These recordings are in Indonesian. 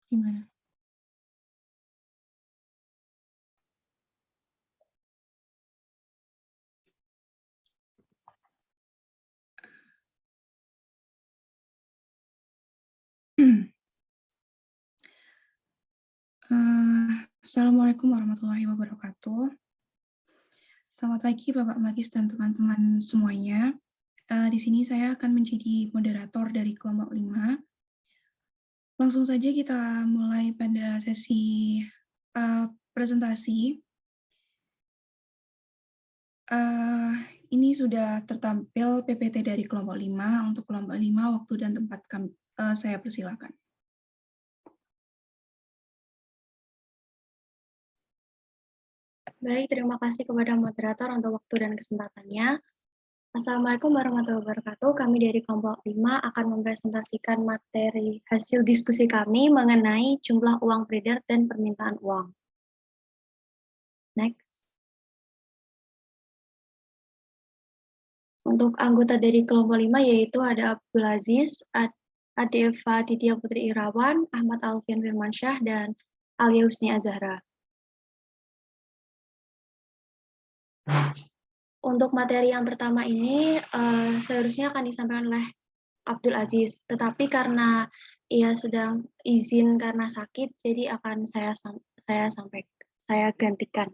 Gimana? Assalamualaikum warahmatullahi wabarakatuh. Selamat pagi Bapak Magis dan teman-teman semuanya. Di sini saya akan menjadi moderator dari kelompok 5. Langsung saja kita mulai pada sesi presentasi. Ini sudah tertampil PPT dari kelompok 5. Untuk kelompok 5, waktu dan tempat saya persilakan. Baik, terima kasih kepada moderator untuk waktu dan kesempatannya. Assalamualaikum warahmatullahi wabarakatuh. Kami dari kelompok 5 akan mempresentasikan materi hasil diskusi kami mengenai jumlah uang beredar dan permintaan uang. Next. Untuk anggota dari kelompok 5 yaitu ada Abdul Aziz, Adeva Titiya Putri Irawan, Ahmad Alfian Firmansyah, dan Alia Husni Azhara. Untuk materi yang pertama ini seharusnya akan disampaikan oleh Abdul Aziz, tetapi karena ia sedang izin karena sakit, jadi akan saya gantikan.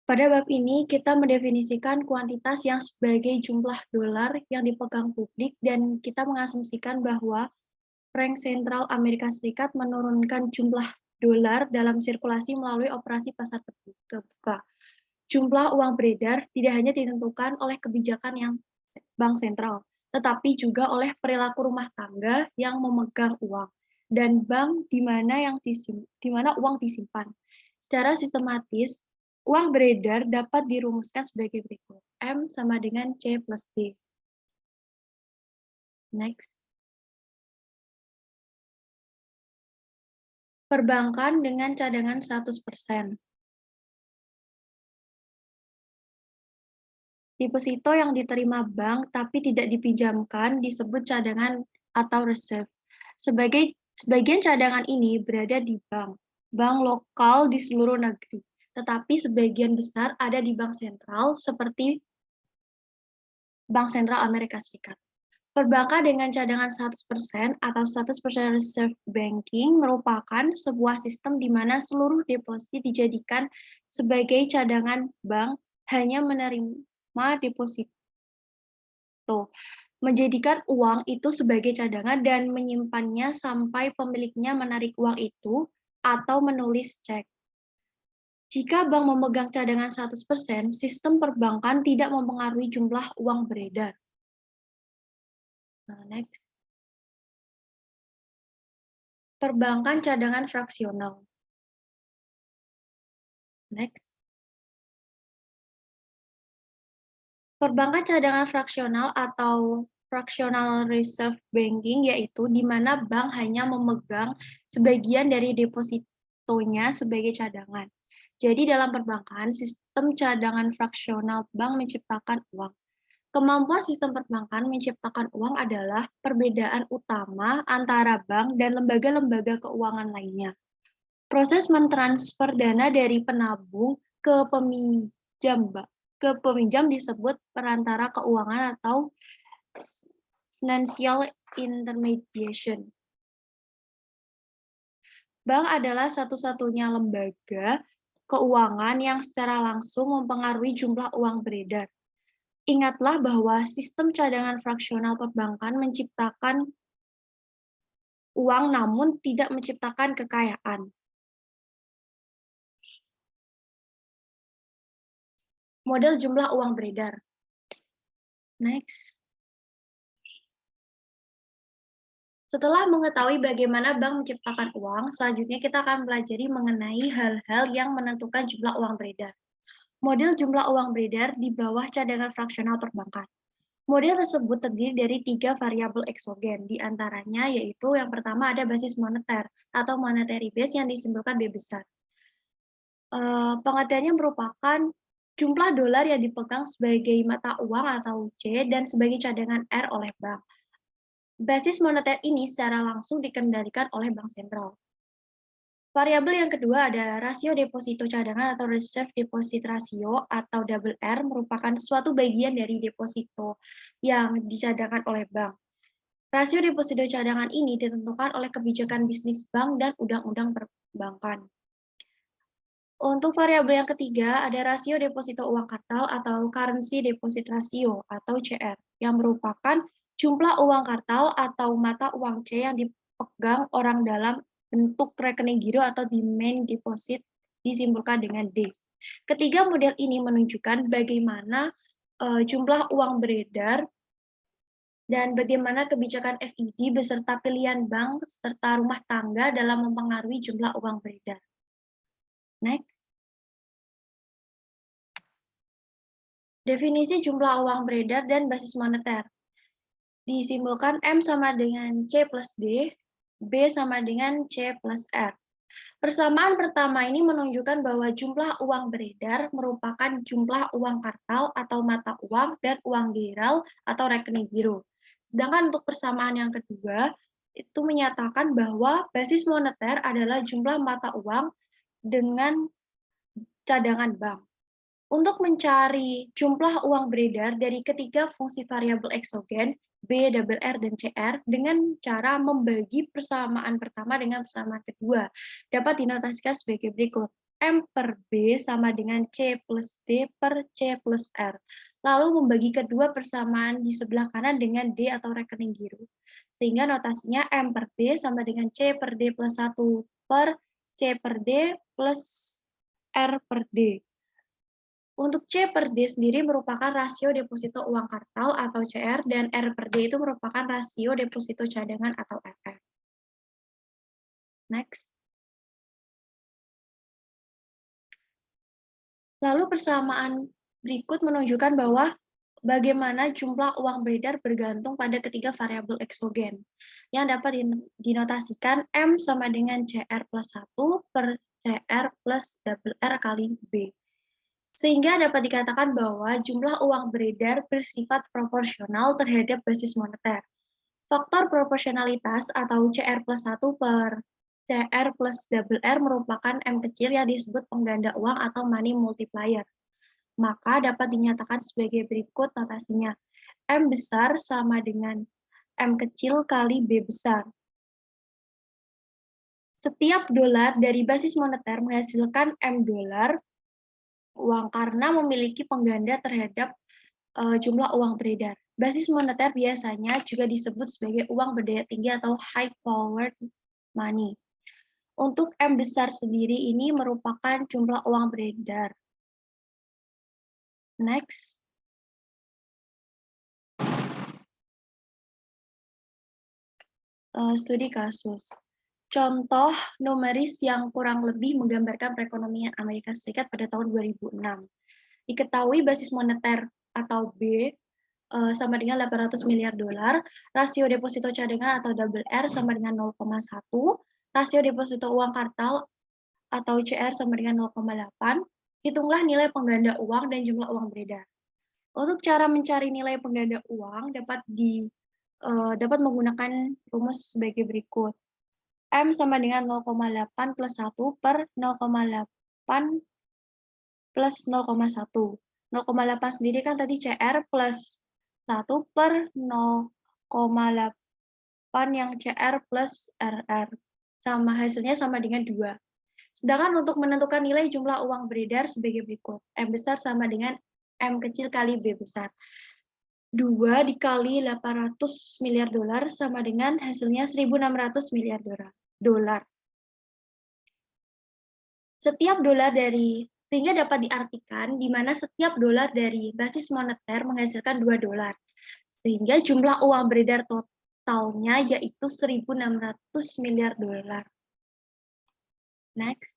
Pada bab ini kita mendefinisikan kuantitas yang sebagai jumlah dolar yang dipegang publik dan kita mengasumsikan bahwa Bank Sentral Amerika Serikat menurunkan jumlah dolar dalam sirkulasi melalui operasi pasar terbuka. Jumlah uang beredar tidak hanya ditentukan oleh kebijakan yang bank sentral, tetapi juga oleh perilaku rumah tangga yang memegang uang dan bank di mana uang disimpan. Secara sistematis, uang beredar dapat dirumuskan sebagai berikut. M sama dengan C plus D. Next. Perbankan dengan cadangan 100%. Deposito yang diterima bank tapi tidak dipinjamkan disebut cadangan atau reserve. Sebagian cadangan ini berada di bank lokal di seluruh negeri, tetapi sebagian besar ada di bank sentral seperti Bank Sentral Amerika Serikat. Perbankan dengan cadangan 100% atau 100% reserve banking merupakan sebuah sistem di mana seluruh deposit dijadikan sebagai cadangan bank hanya menerima deposito, menjadikan uang itu sebagai cadangan dan menyimpannya sampai pemiliknya menarik uang itu atau menulis cek. Jika bank memegang cadangan 100%, sistem perbankan tidak mempengaruhi jumlah uang beredar. Next. Perbankan cadangan fraksional. Next. Perbankan cadangan fraksional atau fractional reserve banking yaitu di mana bank hanya memegang sebagian dari depositonya sebagai cadangan. Jadi dalam perbankan, sistem cadangan fraksional bank menciptakan uang. Kemampuan sistem perbankan menciptakan uang adalah perbedaan utama antara bank dan lembaga-lembaga keuangan lainnya. Proses mentransfer dana dari penabung ke peminjam disebut perantara keuangan atau financial intermediation. Bank adalah satu-satunya lembaga keuangan yang secara langsung mempengaruhi jumlah uang beredar. Ingatlah bahwa sistem cadangan fraksional perbankan menciptakan uang namun tidak menciptakan kekayaan. Model jumlah uang beredar. Next. Setelah mengetahui bagaimana bank menciptakan uang, selanjutnya kita akan pelajari mengenai hal-hal yang menentukan jumlah uang beredar. Model jumlah uang beredar di bawah cadangan fraksional perbankan. Model tersebut terdiri dari 3 variabel eksogen, di antaranya yaitu yang pertama ada basis moneter atau monetary base yang disimbolkan B besar. Pengertiannya merupakan jumlah dolar yang dipegang sebagai mata uang atau C dan sebagai cadangan R oleh bank. Basis moneter ini secara langsung dikendalikan oleh bank sentral. Variabel yang kedua ada rasio deposito cadangan atau reserve deposit ratio atau double R merupakan suatu bagian dari deposito yang dicadangkan oleh bank. Rasio deposito cadangan ini ditentukan oleh kebijakan bisnis bank dan undang-undang perbankan. Untuk variabel yang ketiga ada rasio deposito uang kartal atau currency deposit ratio atau CR yang merupakan jumlah uang kartal atau mata uang C yang dipegang orang dalam bentuk rekening giro atau demand deposit disimpulkan dengan D. Ketiga model ini menunjukkan bagaimana jumlah uang beredar dan bagaimana kebijakan FED beserta pilihan bank serta rumah tangga dalam mempengaruhi jumlah uang beredar. Next. Definisi jumlah uang beredar dan basis moneter. Disimbolkan M sama dengan C plus D, B sama dengan C plus R. Persamaan pertama ini menunjukkan bahwa jumlah uang beredar merupakan jumlah uang kartal atau mata uang dan uang giral atau rekening giro. Sedangkan untuk persamaan yang kedua, itu menyatakan bahwa basis moneter adalah jumlah mata uang dengan cadangan bank. Untuk mencari jumlah uang beredar dari ketiga fungsi variabel eksogen, B, double R, dan CR, dengan cara membagi persamaan pertama dengan persamaan kedua, dapat dinotasikan sebagai berikut. M per B sama dengan C plus D per C plus R. Lalu membagi kedua persamaan di sebelah kanan dengan D atau rekening giro. Sehingga notasinya M per B sama dengan C per D plus 1 per C per D plus R per D. Untuk C per D sendiri merupakan rasio deposito uang kartal atau CR, dan R per D itu merupakan rasio deposito cadangan atau RR. Next. Lalu persamaan berikut menunjukkan bahwa bagaimana jumlah uang beredar bergantung pada ketiga variabel eksogen, yang dapat dinotasikan M sama dengan CR plus 1 per CR plus double R kali B. Sehingga dapat dikatakan bahwa jumlah uang beredar bersifat proporsional terhadap basis moneter. Faktor proporsionalitas atau CR plus 1 per CR plus double R merupakan M kecil yang disebut pengganda uang atau money multiplier. Maka dapat dinyatakan sebagai berikut notasinya. M besar sama dengan M kecil kali B besar. Setiap dolar dari basis moneter menghasilkan M dolar uang karena memiliki pengganda terhadap jumlah uang beredar. Basis moneter biasanya juga disebut sebagai uang berdaya tinggi atau high powered money. Untuk M besar sendiri ini merupakan jumlah uang beredar. Next. Studi kasus. Contoh numeris yang kurang lebih menggambarkan perekonomian Amerika Serikat pada tahun 2006. Diketahui basis moneter atau B sama dengan 800 miliar dolar, rasio deposito cadangan atau double R sama dengan 0,1, rasio deposito uang kartal atau CR sama dengan 0,8, hitunglah nilai pengganda uang dan jumlah uang beredar. Untuk cara mencari nilai pengganda uang dapat menggunakan rumus sebagai berikut. M sama dengan 0,8 plus 1 per 0,8 plus 0,1. 0,8 sendiri kan tadi CR plus 1 per 0,8 yang CR plus RR. Hasilnya sama dengan 2. Sedangkan untuk menentukan nilai jumlah uang beredar sebagai berikut. M besar sama dengan M kecil kali B besar. 2 dikali 800 miliar dolar sama dengan hasilnya 1.600 miliar dolar. Sehingga dapat diartikan di mana setiap dolar dari basis moneter menghasilkan 2 dolar. Sehingga jumlah uang beredar totalnya yaitu 1.600 miliar dolar. Next.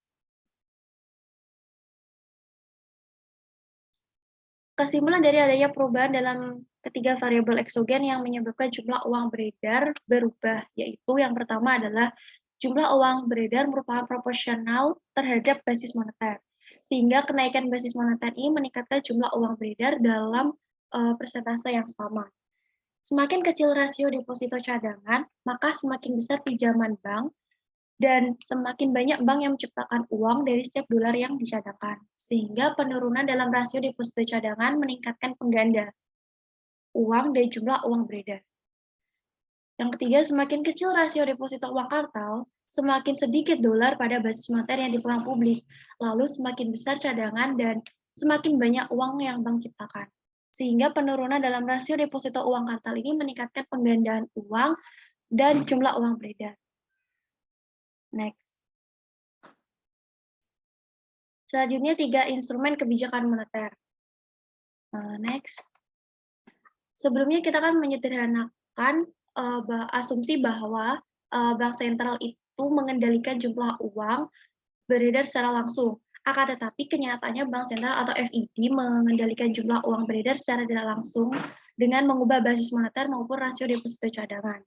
Kesimpulan dari adanya perubahan dalam ketiga variabel eksogen yang menyebabkan jumlah uang beredar berubah, yaitu yang pertama adalah jumlah uang beredar merupakan proporsional terhadap basis moneter, sehingga kenaikan basis moneter ini meningkatkan jumlah uang beredar dalam persentase yang sama. Semakin kecil rasio deposito cadangan, maka semakin besar pinjaman bank dan semakin banyak bank yang menciptakan uang dari setiap dolar yang dicadangkan. Sehingga penurunan dalam rasio deposito cadangan meningkatkan pengganda uang dari jumlah uang beredar. Yang ketiga, semakin kecil rasio deposito uang kartal, semakin sedikit dolar pada basis moneter yang dipegang publik, lalu semakin besar cadangan dan semakin banyak uang yang bank ciptakan. Sehingga penurunan dalam rasio deposito uang kartal ini meningkatkan penggandaan uang dan jumlah uang beredar. Next. Selanjutnya, 3 instrumen kebijakan moneter. Next. Sebelumnya kita kan menyederhanakan asumsi bahwa bank sentral itu mengendalikan jumlah uang beredar secara langsung. Akan tetapi kenyataannya bank sentral atau FED mengendalikan jumlah uang beredar secara tidak langsung dengan mengubah basis moneter maupun rasio deposito cadangan.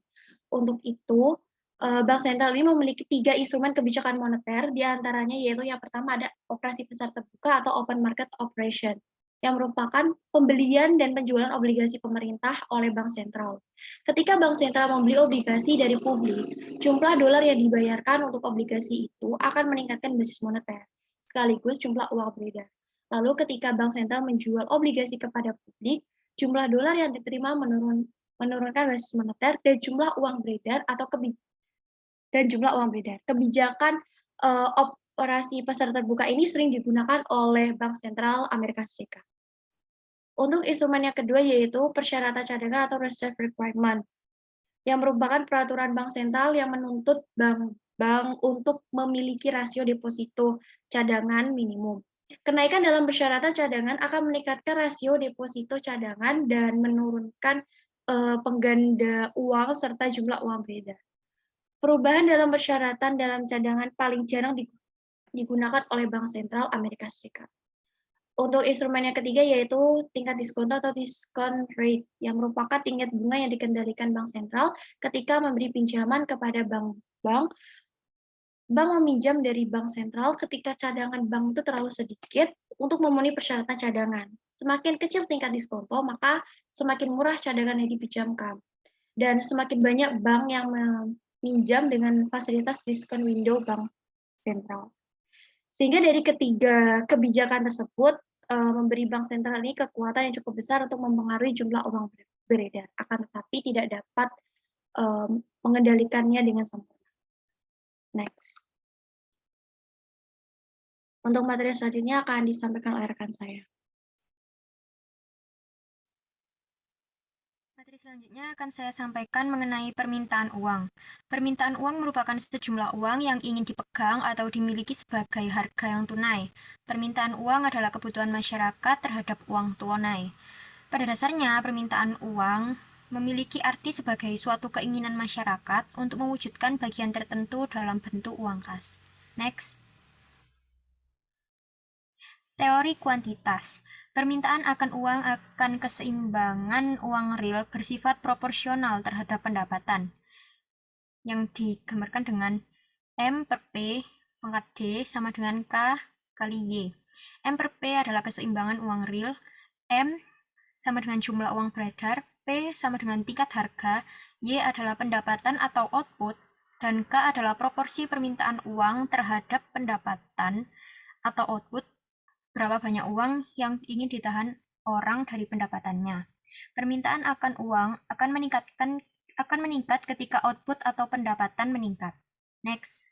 Untuk itu, bank sentral ini memiliki 3 instrumen kebijakan moneter, diantaranya yaitu yang pertama ada operasi pasar terbuka atau open market operation, yang merupakan pembelian dan penjualan obligasi pemerintah oleh bank sentral. Ketika bank sentral membeli obligasi dari publik, jumlah dolar yang dibayarkan untuk obligasi itu akan meningkatkan basis moneter, sekaligus jumlah uang beredar. Lalu ketika bank sentral menjual obligasi kepada publik, jumlah dolar yang diterima menurunkan basis moneter dan jumlah uang beredar atau Kebijakan operasi pasar terbuka ini sering digunakan oleh Bank Sentral Amerika Serikat. Untuk instrumen yang kedua yaitu persyaratan cadangan atau reserve requirement, yang merupakan peraturan bank sentral yang menuntut bank untuk memiliki rasio deposito cadangan minimum. Kenaikan dalam persyaratan cadangan akan meningkatkan rasio deposito cadangan dan menurunkan pengganda uang serta jumlah uang beredar. Perubahan dalam persyaratan dalam cadangan paling jarang digunakan oleh Bank Sentral Amerika Serikat. Untuk instrumen yang ketiga yaitu tingkat diskonto atau discount rate, yang merupakan tingkat bunga yang dikendalikan Bank Sentral ketika memberi pinjaman kepada bank meminjam dari Bank Sentral ketika cadangan bank itu terlalu sedikit untuk memenuhi persyaratan cadangan. Semakin kecil tingkat diskonto, maka semakin murah cadangan yang dipinjamkan. Dan semakin banyak bank yang meminjam dengan fasilitas diskon window bank sentral. Sehingga dari ketiga kebijakan tersebut memberi bank sentral ini kekuatan yang cukup besar untuk mempengaruhi jumlah uang beredar, akan tetapi tidak dapat mengendalikannya dengan sempurna. Next. Untuk materi selanjutnya akan disampaikan oleh rekan saya. Materi selanjutnya akan saya sampaikan mengenai permintaan uang. Permintaan uang merupakan sejumlah uang yang ingin dipegang atau dimiliki sebagai harga yang tunai. Permintaan uang adalah kebutuhan masyarakat terhadap uang tunai. Pada dasarnya, permintaan uang memiliki arti sebagai suatu keinginan masyarakat untuk mewujudkan bagian tertentu dalam bentuk uang kas. Next. Teori kuantitas. Permintaan akan uang akan keseimbangan uang real bersifat proporsional terhadap pendapatan, yang digambarkan dengan M per P pangkat D sama dengan K kali Y. M per P adalah keseimbangan uang real, M sama dengan jumlah uang beredar, P sama dengan tingkat harga, Y adalah pendapatan atau output, dan K adalah proporsi permintaan uang terhadap pendapatan atau output, berapa banyak uang yang ingin ditahan orang dari pendapatannya. Permintaan akan uang akan meningkat ketika output atau pendapatan meningkat. Next.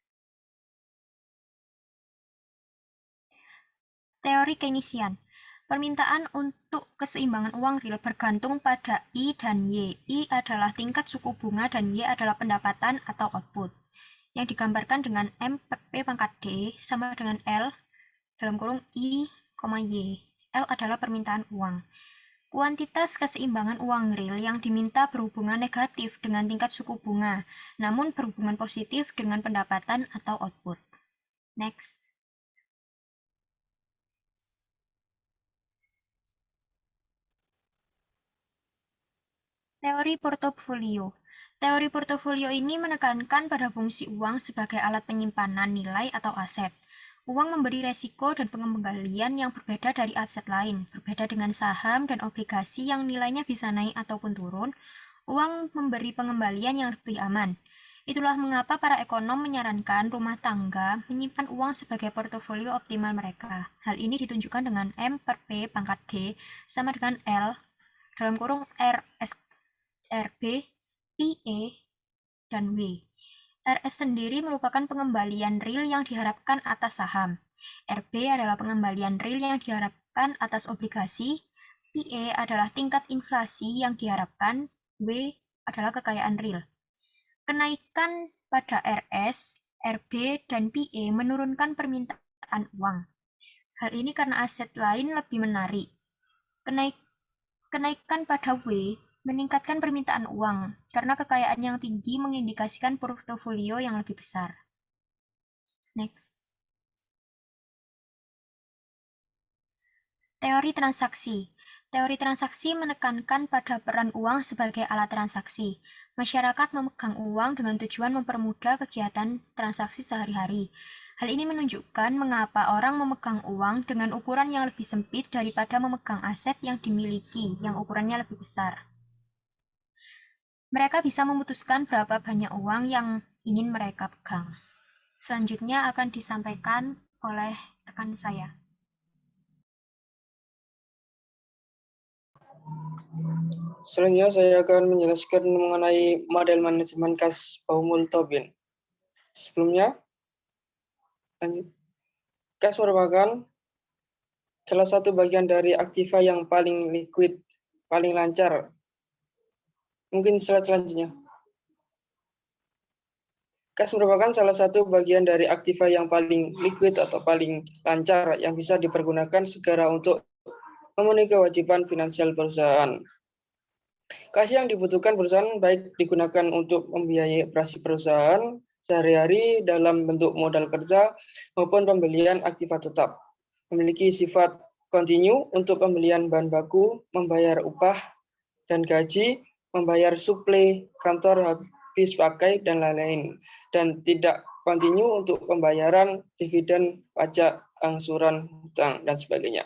Teori Keynesian. Permintaan untuk keseimbangan uang real bergantung pada I dan Y. I adalah tingkat suku bunga dan Y adalah pendapatan atau output, yang digambarkan dengan M per P pangkat D sama dengan L dalam kurung I, Y. L adalah permintaan uang. Kuantitas keseimbangan uang real yang diminta berhubungan negatif dengan tingkat suku bunga, namun berhubungan positif dengan pendapatan atau output. Next. Teori portofolio. Teori portofolio ini menekankan pada fungsi uang sebagai alat penyimpanan nilai atau aset. Uang memberi resiko dan pengembalian yang berbeda dari aset lain, berbeda dengan saham dan obligasi yang nilainya bisa naik ataupun turun. Uang memberi pengembalian yang lebih aman. Itulah mengapa para ekonom menyarankan rumah tangga menyimpan uang sebagai portofolio optimal mereka. Hal ini ditunjukkan dengan M per P pangkat D sama dengan L dalam kurung RB, PE, dan W. RS sendiri merupakan pengembalian real yang diharapkan atas saham. RB adalah pengembalian real yang diharapkan atas obligasi. PE adalah tingkat inflasi yang diharapkan. W adalah kekayaan real. Kenaikan pada RS, RB, dan PE menurunkan permintaan uang. Hal ini karena aset lain lebih menarik. Kenaikan pada W meningkatkan permintaan uang, karena kekayaan yang tinggi mengindikasikan portofolio yang lebih besar. Next. Teori transaksi. Teori transaksi menekankan pada peran uang sebagai alat transaksi. Masyarakat memegang uang dengan tujuan mempermudah kegiatan transaksi sehari-hari. Hal ini menunjukkan mengapa orang memegang uang dengan ukuran yang lebih sempit daripada memegang aset yang dimiliki, yang ukurannya lebih besar. Mereka bisa memutuskan berapa banyak uang yang ingin mereka pegang. Selanjutnya akan disampaikan oleh rekan saya. Selanjutnya saya akan menjelaskan mengenai model manajemen kas Baumol-Tobin. Sebelumnya, kas merupakan salah satu bagian dari aktiva yang paling liquid, paling lancar. Mungkin slide selanjutnya. Kas merupakan salah satu bagian dari aktiva yang paling liquid atau paling lancar yang bisa dipergunakan segera untuk memenuhi kewajiban finansial perusahaan. Kas yang dibutuhkan perusahaan baik digunakan untuk membiayai operasi perusahaan sehari-hari dalam bentuk modal kerja maupun pembelian aktiva tetap. Memiliki sifat kontinu untuk pembelian bahan baku, membayar upah dan gaji, membayar suplai kantor habis pakai, dan lain-lain. Dan tidak kontinu untuk pembayaran dividen, pajak, angsuran, hutang, dan sebagainya.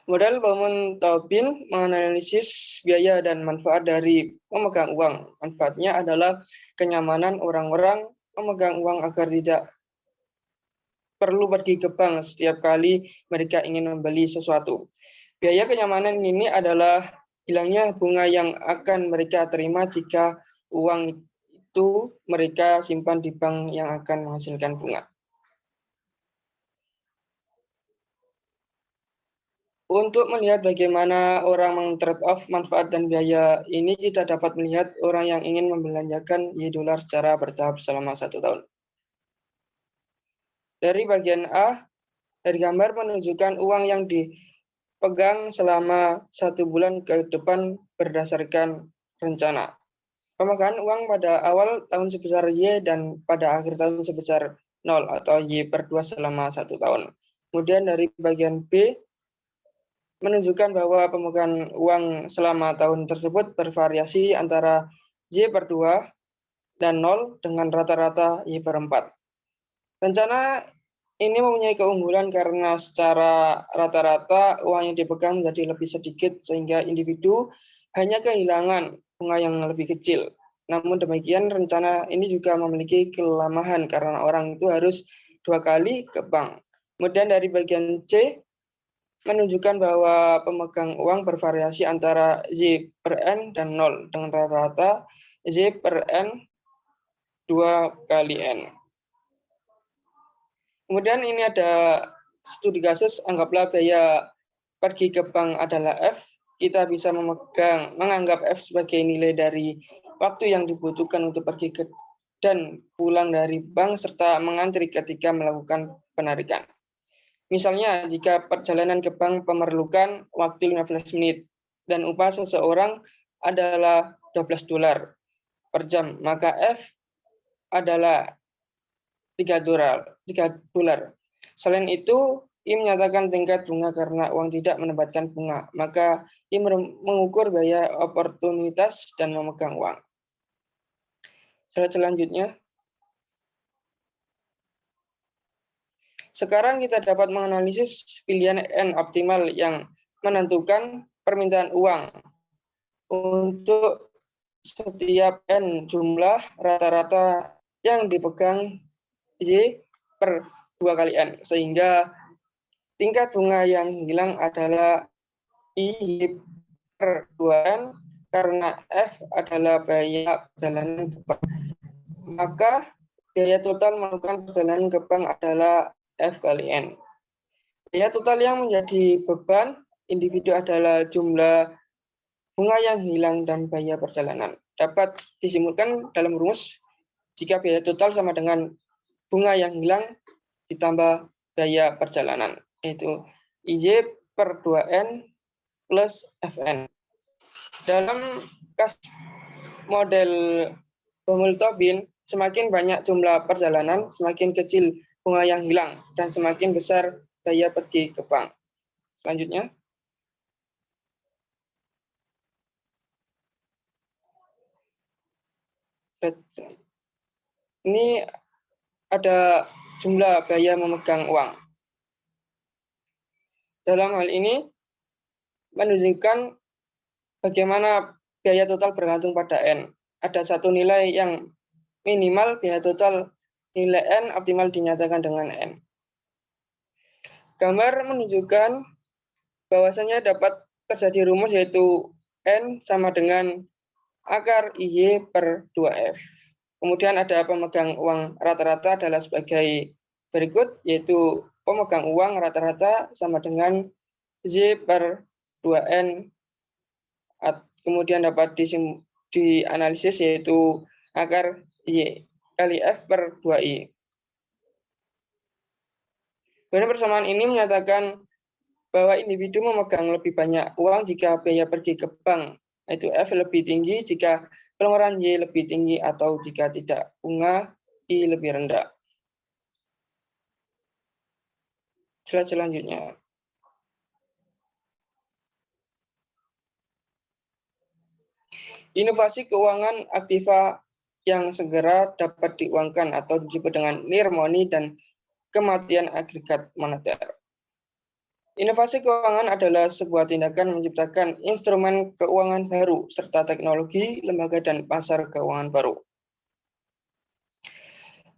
Model Baumol-Tobin menganalisis biaya dan manfaat dari memegang uang. Manfaatnya adalah kenyamanan orang-orang memegang uang agar tidak perlu pergi ke bank setiap kali mereka ingin membeli sesuatu. Biaya kenyamanan ini adalah hilangnya bunga yang akan mereka terima jika uang itu mereka simpan di bank yang akan menghasilkan bunga. Untuk melihat bagaimana orang meng-trade off manfaat dan biaya ini, kita dapat melihat orang yang ingin membelanjakan $Y secara bertahap selama 1 tahun. Dari bagian A, dari gambar menunjukkan uang yang dipegang selama 1 bulan ke depan berdasarkan rencana. Pemegahan uang pada awal tahun sebesar Y dan pada akhir tahun sebesar 0 atau Y/2 selama 1 tahun. Kemudian dari bagian B, menunjukkan bahwa pemegahan uang selama tahun tersebut bervariasi antara Y/2 dan 0 dengan rata-rata Y/4. Rencana ini mempunyai keunggulan karena secara rata-rata uang yang dipegang menjadi lebih sedikit sehingga individu hanya kehilangan bunga yang lebih kecil. Namun demikian, rencana ini juga memiliki kelemahan karena orang itu harus 2 kali ke bank. Kemudian dari bagian C, menunjukkan bahwa pemegang uang bervariasi antara Z/N dan 0 dengan rata-rata Z/N 2 kali N. Kemudian ini ada studi kasus, anggaplah biaya pergi ke bank adalah F. Kita bisa menganggap F sebagai nilai dari waktu yang dibutuhkan untuk pergi ke dan pulang dari bank serta mengantri ketika melakukan penarikan. Misalnya, jika perjalanan ke bank memerlukan waktu 15 menit dan upah seseorang adalah $12 per jam, maka F adalah $3. Selain itu, I menyatakan tingkat bunga karena uang tidak menempatkan bunga, maka I mengukur biaya oportunitas dan memegang uang. Slide selanjutnya. Sekarang kita dapat menganalisis pilihan N optimal yang menentukan permintaan uang untuk setiap N jumlah rata-rata yang dipegang Y per 2 kali N, sehingga tingkat bunga yang hilang adalah I per 2N karena F adalah biaya perjalanan ke bank. Maka biaya total melakukan perjalanan ke bank adalah F kali N. Biaya total yang menjadi beban individu adalah jumlah bunga yang hilang dan biaya perjalanan. Dapat disimpulkan dalam rumus jika biaya total sama dengan bunga yang hilang ditambah biaya perjalanan, yaitu IY per 2N plus FN. Dalam kasus model Bohmel-Tobin, semakin banyak jumlah perjalanan, semakin kecil bunga yang hilang, dan semakin besar biaya pergi ke bank. Selanjutnya. Ini ada jumlah biaya memegang uang. Dalam hal ini, menunjukkan bagaimana biaya total bergantung pada N. Ada satu nilai yang minimal, biaya total nilai N optimal dinyatakan dengan N. Gambar menunjukkan bahwasanya dapat terjadi rumus yaitu N sama dengan akar IY per 2F. Kemudian ada pemegang uang rata-rata adalah sebagai berikut, yaitu pemegang uang rata-rata sama dengan Y per 2N. Kemudian dapat dianalisis yaitu akar Y kali F per 2I. Kemudian persamaan ini menyatakan bahwa individu memegang lebih banyak uang jika biaya pergi ke bank, yaitu F lebih tinggi jika pengeluaran Y lebih tinggi atau jika tidak, bunga I lebih rendah. Slide selanjutnya. Inovasi keuangan aktiva yang segera dapat diuangkan atau disebut dengan near money dan kematian agregat moneter. Inovasi keuangan adalah sebuah tindakan menciptakan instrumen keuangan baru serta teknologi, lembaga, dan pasar keuangan baru.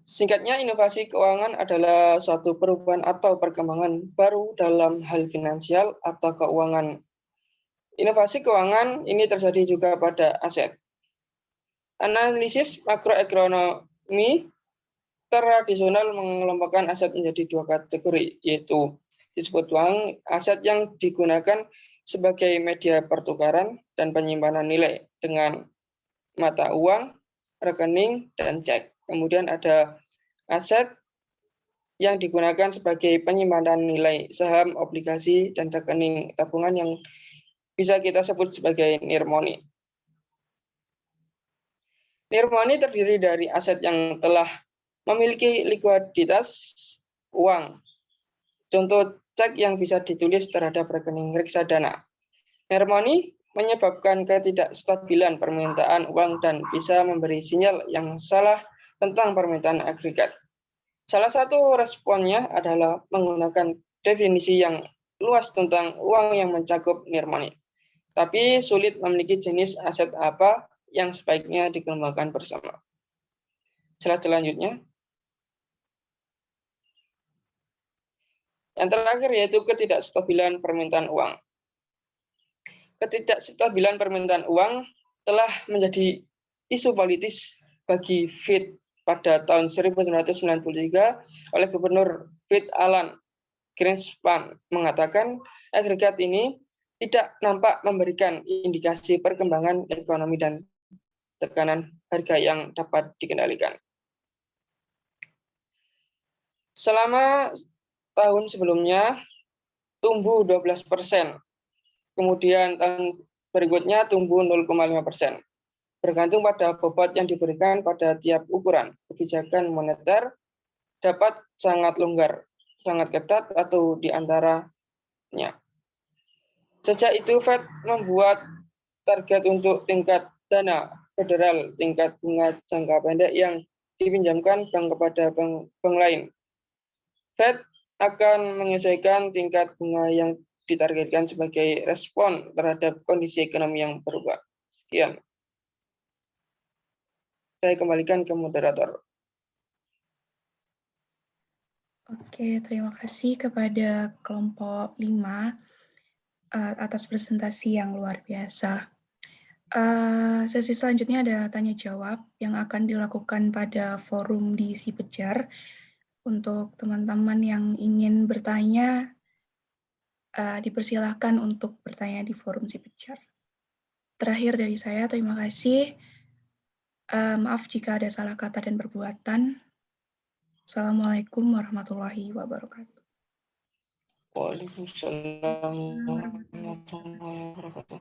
Singkatnya, inovasi keuangan adalah suatu perubahan atau perkembangan baru dalam hal finansial atau keuangan. Inovasi keuangan ini terjadi juga pada aset. Analisis makroekonomi tradisional mengelompokkan aset menjadi dua kategori, yaitu disebut uang, aset yang digunakan sebagai media pertukaran dan penyimpanan nilai dengan mata uang, rekening, dan cek. Kemudian ada aset yang digunakan sebagai penyimpanan nilai saham, obligasi, dan rekening tabungan yang bisa kita sebut sebagai near money. Near money terdiri dari aset yang telah memiliki likuiditas uang. Contoh cek yang bisa ditulis terhadap rekening reksadana. Near money menyebabkan ketidakstabilan permintaan uang dan bisa memberi sinyal yang salah tentang permintaan agregat. Salah satu responnya adalah menggunakan definisi yang luas tentang uang yang mencakup near money. Tapi sulit memiliki jenis aset apa yang sebaiknya dikembangkan bersama. Slide selanjutnya. Yang terakhir yaitu ketidakstabilan permintaan uang. Ketidakstabilan permintaan uang telah menjadi isu politis bagi Fed pada tahun 1993 oleh Gubernur Fed Alan Greenspan mengatakan agregat ini tidak nampak memberikan indikasi perkembangan ekonomi dan tekanan harga yang dapat dikendalikan. Selama tahun sebelumnya tumbuh 12%, kemudian tahun berikutnya tumbuh 0,5%. Bergantung pada bobot yang diberikan pada tiap ukuran, kebijakan moneter dapat sangat longgar, sangat ketat, atau di antaranya. Sejak itu, Fed membuat target untuk tingkat dana federal, tingkat bunga jangka pendek yang dipinjamkan bank kepada bank lain. Fed akan menyesuaikan tingkat bunga yang ditargetkan sebagai respon terhadap kondisi ekonomi yang berubah. Sekian. Saya kembalikan ke moderator. Oke, terima kasih kepada kelompok 5 atas presentasi yang luar biasa. Sesi selanjutnya ada tanya jawab yang akan dilakukan pada forum di Sipejar. Untuk teman-teman yang ingin bertanya, dipersilahkan untuk bertanya di forum Sipejar. Terakhir dari saya, terima kasih. Maaf jika ada salah kata dan perbuatan. Assalamualaikum warahmatullahi wabarakatuh. Waalaikumsalam warahmatullahi wabarakatuh.